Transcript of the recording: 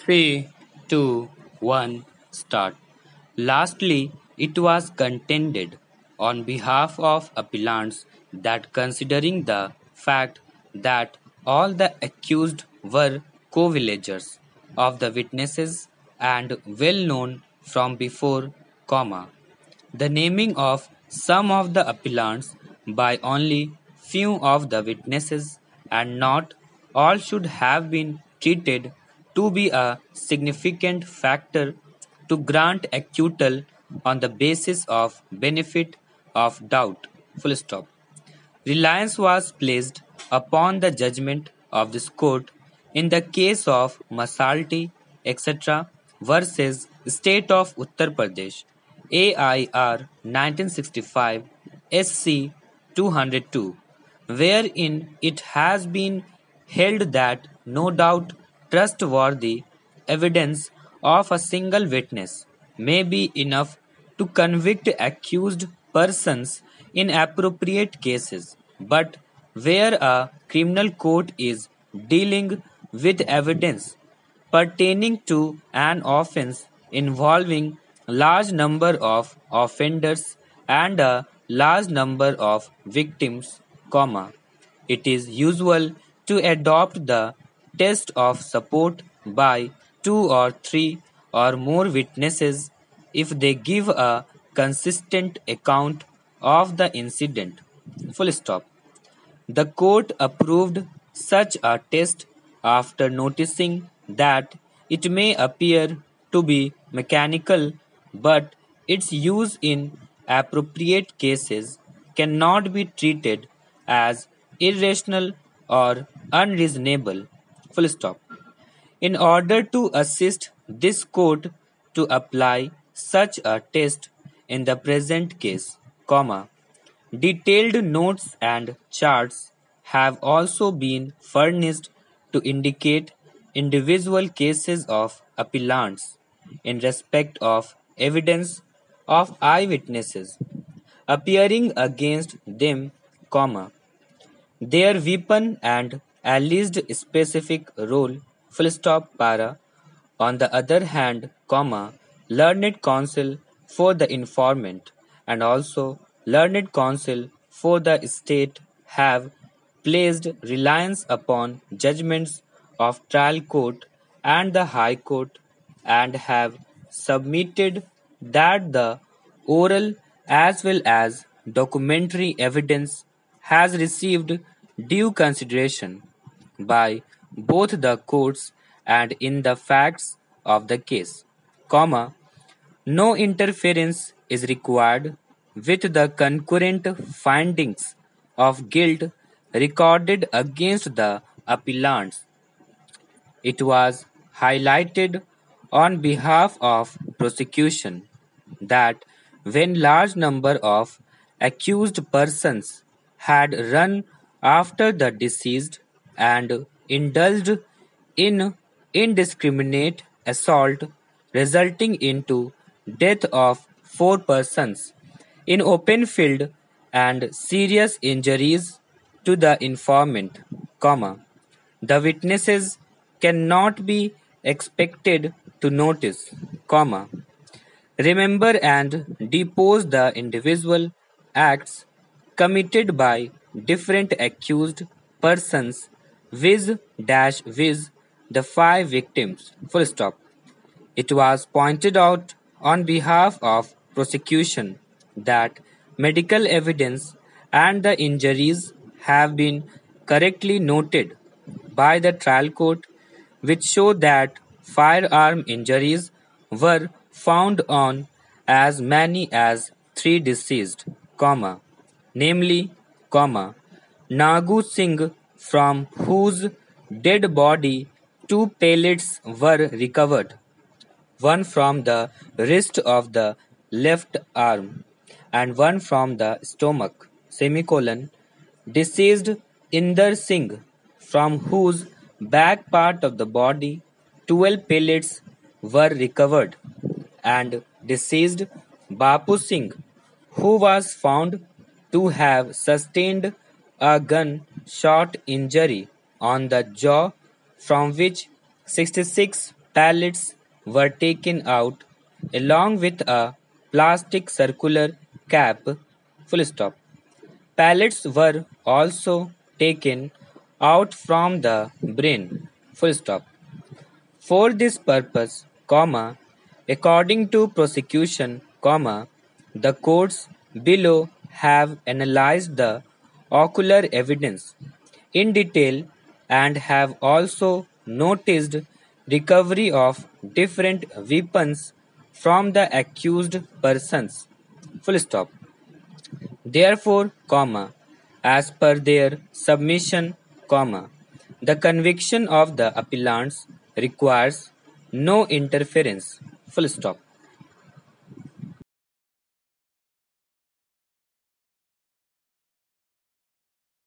3, 2, 1, start. Lastly, it was contended on behalf of appellants that considering the fact that all the accused were co-villagers of the witnesses and well known from before, comma, the naming of some of the appellants by only few of the witnesses and not all should have been treated to be a significant factor to grant acquittal on the basis of benefit of doubt. Full stop. Reliance was placed upon the judgment of this court in the case of Masalti, etc. versus State of Uttar Pradesh, AIR 1965 SC 202, wherein it has been held that no doubt trustworthy evidence of a single witness may be enough to convict accused persons in appropriate cases, but where a criminal court is dealing with evidence pertaining to an offense involving large number of offenders and a large number of victims, comma, it is usual to adopt the test of support by two or three or more witnesses if they give a consistent account of the incident. Full stop. The court approved such a test after noticing that it may appear to be mechanical, but its use in appropriate cases cannot be treated as irrational or unreasonable. Full stop. In order to assist this court to apply such a test in the present case, comma, detailed notes and charts have also been furnished to indicate individual cases of appellants in respect of evidence of eyewitnesses appearing against them, comma, their weapon and alleged specific role, full stop para, on the other hand, comma, learned counsel for the informant and also learned counsel for the state have placed reliance upon judgments of trial court and the high court and have submitted that the oral as well as documentary evidence has received due consideration by both the courts and in the facts of the case, comma, no interference is required with the concurrent findings of guilt recorded against the appellants. It was highlighted on behalf of prosecution that when large number of accused persons had run after the deceased and indulged in indiscriminate assault resulting into death of four persons in open field and serious injuries to the informant, comma, the witnesses cannot be expected to notice, comma, remember and depose the individual acts committed by different accused persons viz the five victims. Full stop. It was pointed out on behalf of prosecution that medical evidence and the injuries have been correctly noted by the trial court, which show that firearm injuries were found on as many as three deceased, comma, namely, comma, Nagu Singh, from whose dead body two pellets were recovered, one from the wrist of the left arm and one from the stomach, semicolon, deceased Inder Singh, from whose back part of the body 12 pellets were recovered, and deceased Bapu Singh, who was found to have sustained a gun-shot injury on the jaw from which 66 pallets were taken out along with a plastic circular cap. Full stop. Pallets were also taken out from the brain. Full stop. For this purpose, according to prosecution, the courts below have analyzed the ocular evidence in detail and have also noticed recovery of different weapons from the accused persons. Full stop. Therefore, as per their submission, the conviction of the appellants requires no interference. Full stop.